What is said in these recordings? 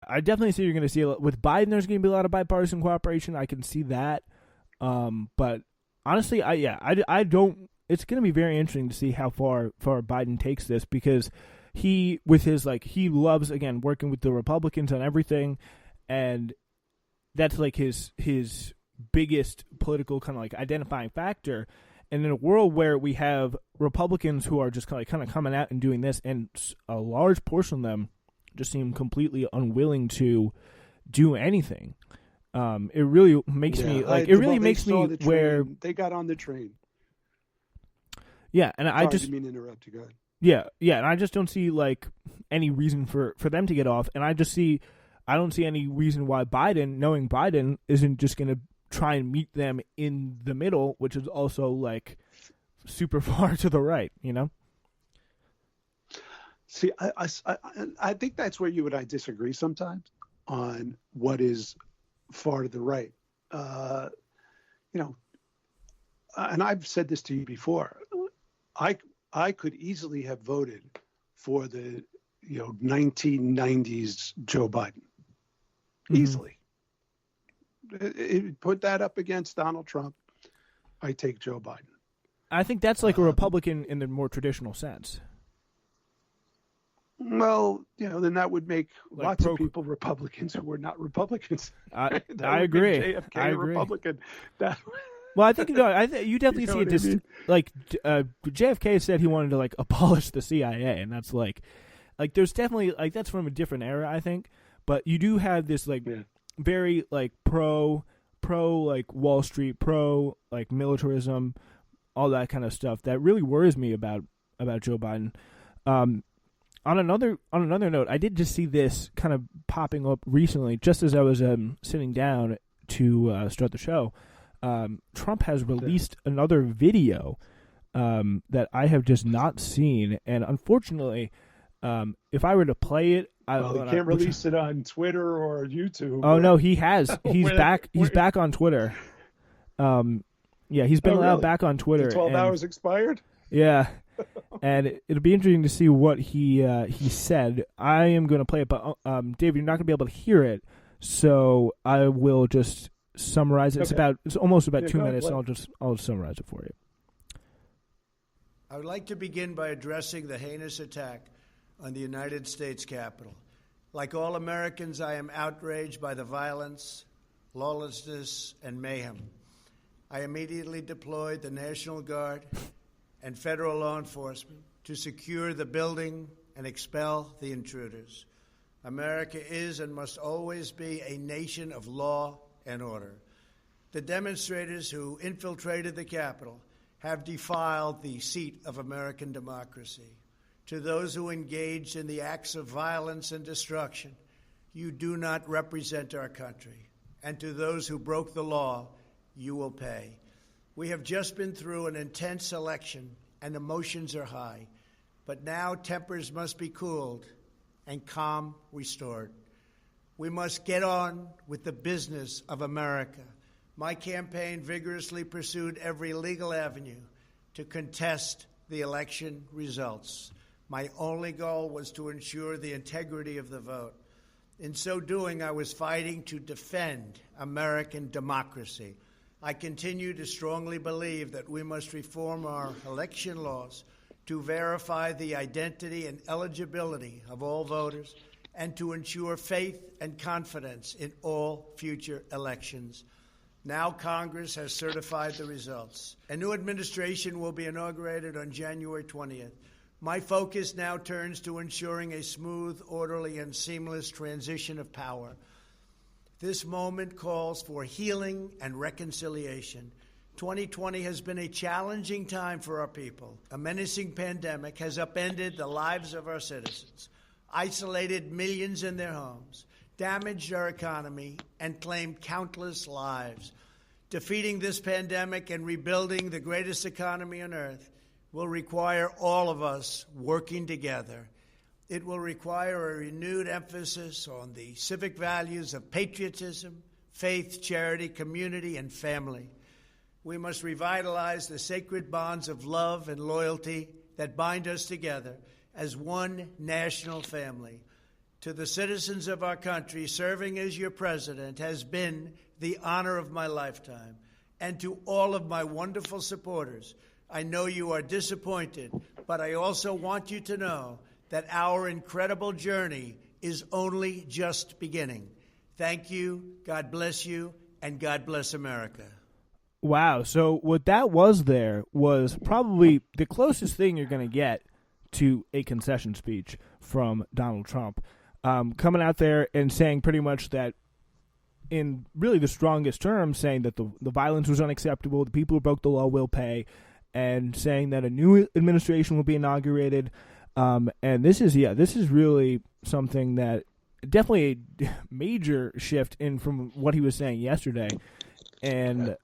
I definitely see you're going to see with Biden. There's going to be a lot of bipartisan cooperation. I can see that. But honestly, I don't. It's going to be very interesting to see how far Biden takes this, because he with his he loves, again, working with the Republicans on everything, and that's like his biggest political kind of identifying factor. And in a world where we have Republicans who are just kind of coming out and doing this, and a large portion of them just seem completely unwilling to do anything, it really makes me makes me where they got on the train. Yeah, and I just didn't mean to interrupt you. Go ahead. Yeah, and I just don't see any reason for them to get off, and I don't see any reason why Biden, knowing Biden, isn't just going to try and meet them in the middle, which is also super far to the right, See, I think that's where you and I disagree sometimes on what is far to the right. And I've said this to you before. I could easily have voted for the 1990s Joe Biden. Easily. Put that up against Donald Trump, I take Joe Biden. I think that's a Republican in the more traditional sense. Well, then that would make lots of people Republicans who were not Republicans. I agree. JFK I agree. Republican. Well, I think you definitely see it. JFK said he wanted to abolish the CIA, and that's there's definitely that's from a different era, I think. But you do have this very pro Wall Street, pro militarism, all that kind of stuff that really worries me about Joe Biden. On another note, I did just see this kind of popping up recently, just as I was sitting down to start the show. Trump has released another video that I have just not seen, and unfortunately, if I were to play it, he can't release it on Twitter or YouTube. Oh no, he has. He's back. He's back on Twitter. Yeah, he's been allowed back on Twitter. The 12 hours expired. Yeah. And it'll be interesting to see what he said. I am going to play it, but Dave, you're not going to be able to hear it, so I will just summarize it. Okay. It's almost about 2 minutes. And I'll just summarize it for you. I would like to begin by addressing the heinous attack on the United States Capitol. Like all Americans, I am outraged by the violence, lawlessness, and mayhem. I immediately deployed the National Guard and federal law enforcement to secure the building and expel the intruders. America is and must always be a nation of law and order. The demonstrators who infiltrated the Capitol have defiled the seat of American democracy. To those who engaged in the acts of violence and destruction, you do not represent our country. And to those who broke the law, you will pay. We have just been through an intense election, and emotions are high. But now tempers must be cooled and calm restored. We must get on with the business of America. My campaign vigorously pursued every legal avenue to contest the election results. My only goal was to ensure the integrity of the vote. In so doing, I was fighting to defend American democracy. I continue to strongly believe that we must reform our election laws to verify the identity and eligibility of all voters and to ensure faith and confidence in all future elections. Now Congress has certified the results. A new administration will be inaugurated on January 20th. My focus now turns to ensuring a smooth, orderly, and seamless transition of power. This moment calls for healing and reconciliation. 2020 has been a challenging time for our people. A menacing pandemic has upended the lives of our citizens, isolated millions in their homes, damaged our economy, and claimed countless lives. Defeating this pandemic and rebuilding the greatest economy on earth will require all of us working together. It will require a renewed emphasis on the civic values of patriotism, faith, charity, community, and family. We must revitalize the sacred bonds of love and loyalty that bind us together as one national family. to the citizens of our country, serving as your president has been the honor of my lifetime. And to all of my wonderful supporters, I know you are disappointed, but I also want you to know that our incredible journey is only just beginning. Thank you, God bless you, and God bless America. Wow. So what that was there was probably the closest thing you're going to get to a concession speech from Donald Trump, coming out there and saying pretty much that in really the strongest terms, saying that the violence was unacceptable, the people who broke the law will pay, and saying that a new administration will be inaugurated. And this is really something that definitely a major shift in from what he was saying yesterday. And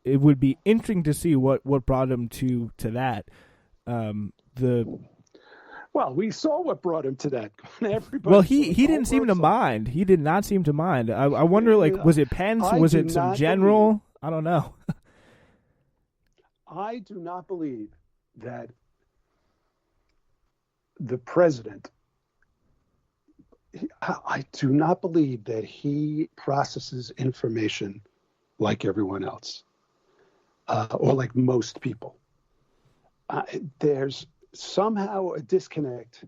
it would be interesting to see what brought him to that. Well, we saw what brought him to that. He didn't seem to mind. He did not seem to mind. I wonder, was it Pence? Was it some general? I don't know. I do not believe that the president, I do not believe that he processes information like everyone else, or like most people. There's somehow a disconnect,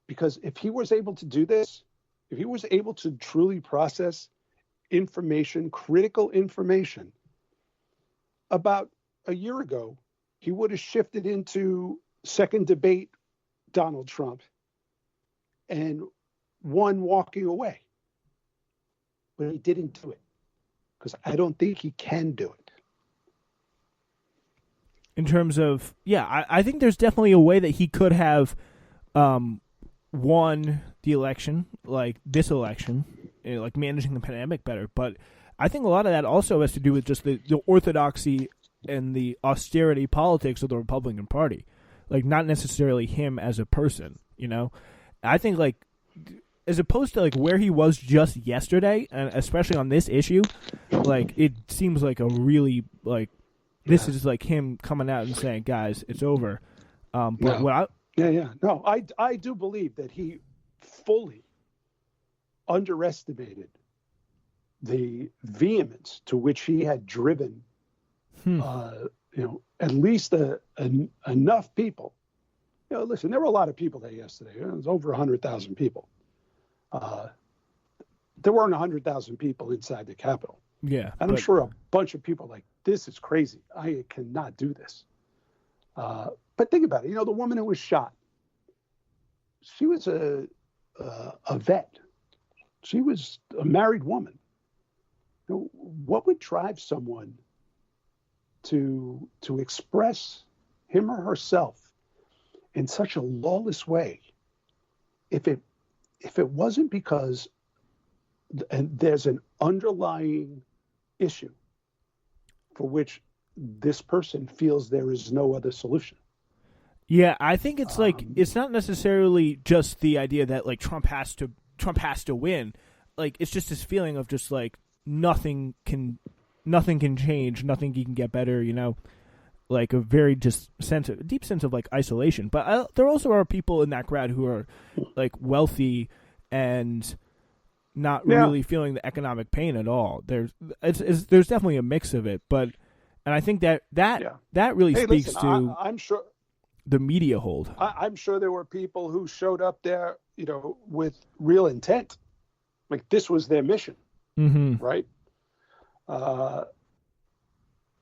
because if he was able to do this, if he was able to truly process information, critical information, about a year ago, he would have shifted into second debate Donald Trump and won walking away. But he didn't do it, because I don't think he can do it. In terms of, I think there's definitely a way that he could have won the election, like this election, like managing the pandemic better. But I think a lot of that also has to do with just the orthodoxy and the austerity politics of the Republican Party. Like, not necessarily him as a person, you know? I think, like, as opposed to, like, where he was just yesterday, and especially on this issue, like, it seems like a really, like, this is like him coming out and saying, guys, it's over. I do believe that he fully underestimated the vehemence to which he had driven, at least enough people. Listen, there were a lot of people there yesterday. It was over 100,000 people. There weren't 100,000 people inside the Capitol. Yeah. And I'm sure a bunch of people like, this is crazy. I cannot do this. But think about it. The woman who was shot, she was a vet. She was a married woman. What would drive someone to express him or herself in such a lawless way if it wasn't because there's an underlying issue for which this person feels there is no other solution? Yeah, I think it's like, it's not necessarily just the idea that like Trump has to win. Like, it's just this feeling of just like nothing can change, nothing can get better, like a very just deep sense of like isolation. But there also are people in that crowd who are like wealthy and not really feeling the economic pain at all. There's definitely a mix of it, and I think that really speaks to I'm sure the media hold. I'm sure there were people who showed up there, with real intent, like this was their mission, right?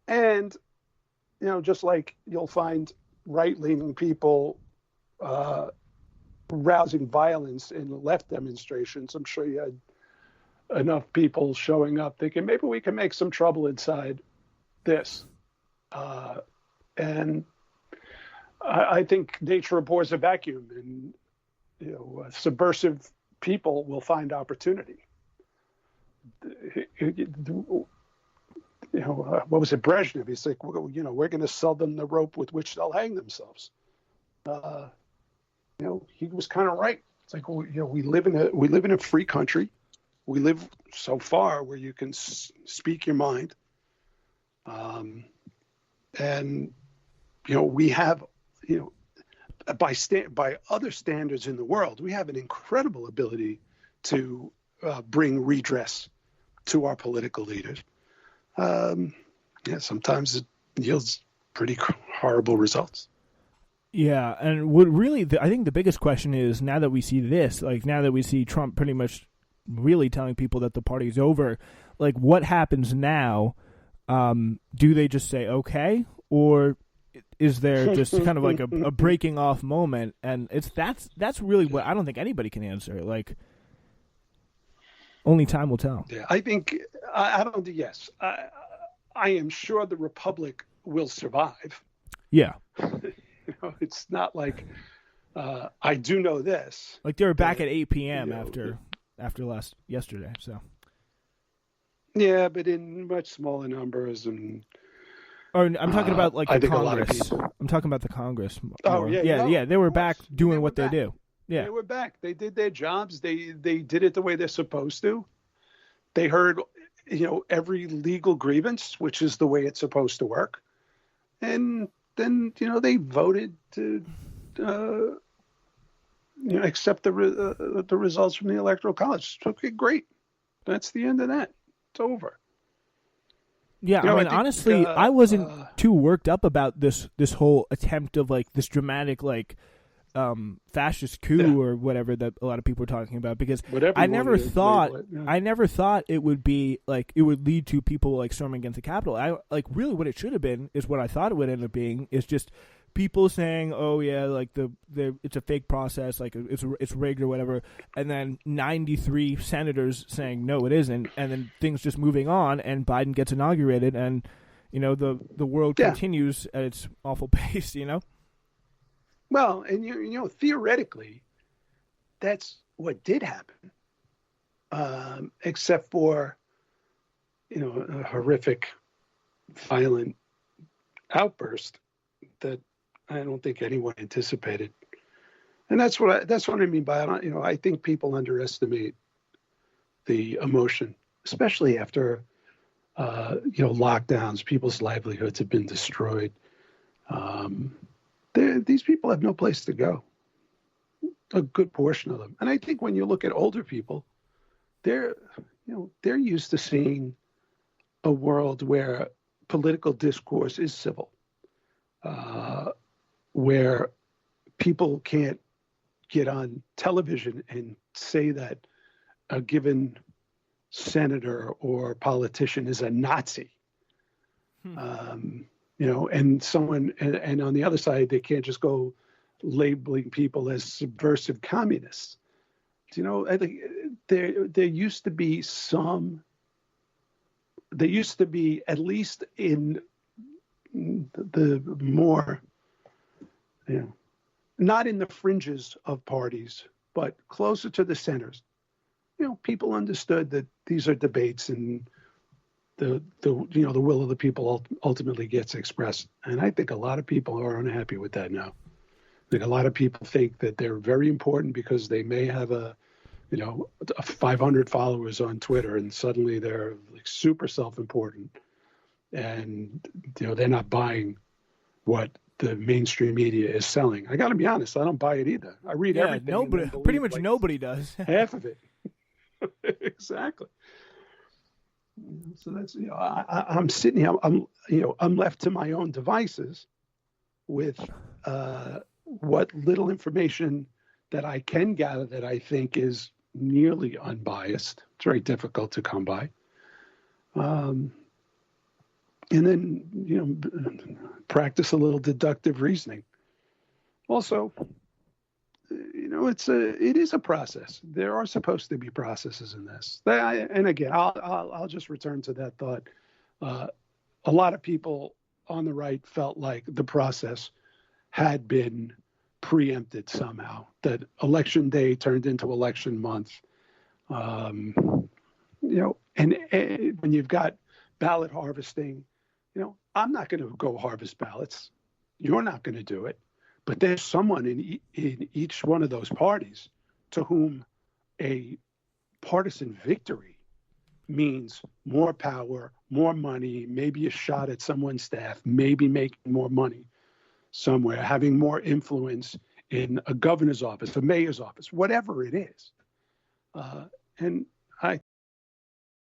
And just like you'll find right-leaning people rousing violence in left demonstrations, I'm sure you had enough people showing up thinking maybe we can make some trouble inside this. And I think nature abhors a vacuum, and subversive people will find opportunity. What was it, Brezhnev? He's like, we're going to sell them the rope with which they'll hang themselves. He was kind of right. It's like, we live in a free country. We live so far where you can speak your mind. And we have, by other standards in the world, we have an incredible ability to bring redress to our political leaders. Sometimes it yields pretty horrible results. Yeah, and what really, I think the biggest question is, now that we see this, like now that we see Trump pretty much really telling people that the party's over, like what happens now? Do they just say okay, or is there just kind of like a breaking off moment? And that's really what I don't think anybody can answer. Like, only time will tell. Yeah, I think I don't. Yes, I am sure the Republic will survive. Yeah. It's not like I do know this. Like they were back at 8 p.m. after yesterday. So. Yeah, but in much smaller numbers and. Or I'm talking about like the Congress. I'm talking about the Congress. Oh yeah. They were back doing what they do. Yeah, they were back. They did their jobs. They did it the way they're supposed to. They heard, every legal grievance, which is the way it's supposed to work, and then they voted to accept the results from the Electoral College. Okay, great. That's the end of that. It's over. Yeah, I mean, honestly, I wasn't too worked up about this whole attempt of like this dramatic like fascist coup or whatever that a lot of people are talking about, because I never thought it would be like it would lead to people like storming against the Capitol. I like really what it should have been is what I thought it would end up being is just people saying, "Oh yeah, like the it's a fake process, like it's rigged or whatever," and then 93 senators saying, "No, it isn't," and then things just moving on, and Biden gets inaugurated, and the world continues at its awful pace, Well, and theoretically, that's what did happen, except for a horrific, violent outburst that I don't think anyone anticipated, and that's what I mean by it. I think people underestimate the emotion, especially after lockdowns. People's livelihoods have been destroyed. These people have no place to go, a good portion of them. And I think when you look at older people, they're used to seeing a world where political discourse is civil, where people can't get on television and say that a given senator or politician is a Nazi. And someone, and on the other side, they can't just go labeling people as subversive communists. I think there used to be at least in the more, not in the fringes of parties, but closer to the centers. People understood that these are debates and the will of the people ultimately gets expressed. And I think a lot of people are unhappy with that now. I think a lot of people think that they're very important because they may have a 500 followers on Twitter, and suddenly they're like super self-important, and they're not buying what the mainstream media is selling. I got to be honest, I don't buy it either. I read everything. Pretty much nobody does. Half of it. Exactly. So that's I'm sitting here. I'm left to my own devices with what little information that I can gather that I think is nearly unbiased. It's very difficult to come by. And then practice a little deductive reasoning. Also, it is a process. There are supposed to be processes in this. And again, I'll just return to that thought. A lot of people on the right felt like the process had been preempted somehow, that election day turned into election month. And when you've got ballot harvesting, I'm not going to go harvest ballots. You're not going to do it. But there's someone in each one of those parties to whom a partisan victory means more power, more money, maybe a shot at someone's staff, maybe making more money somewhere, having more influence in a governor's office, a mayor's office, whatever it is. And I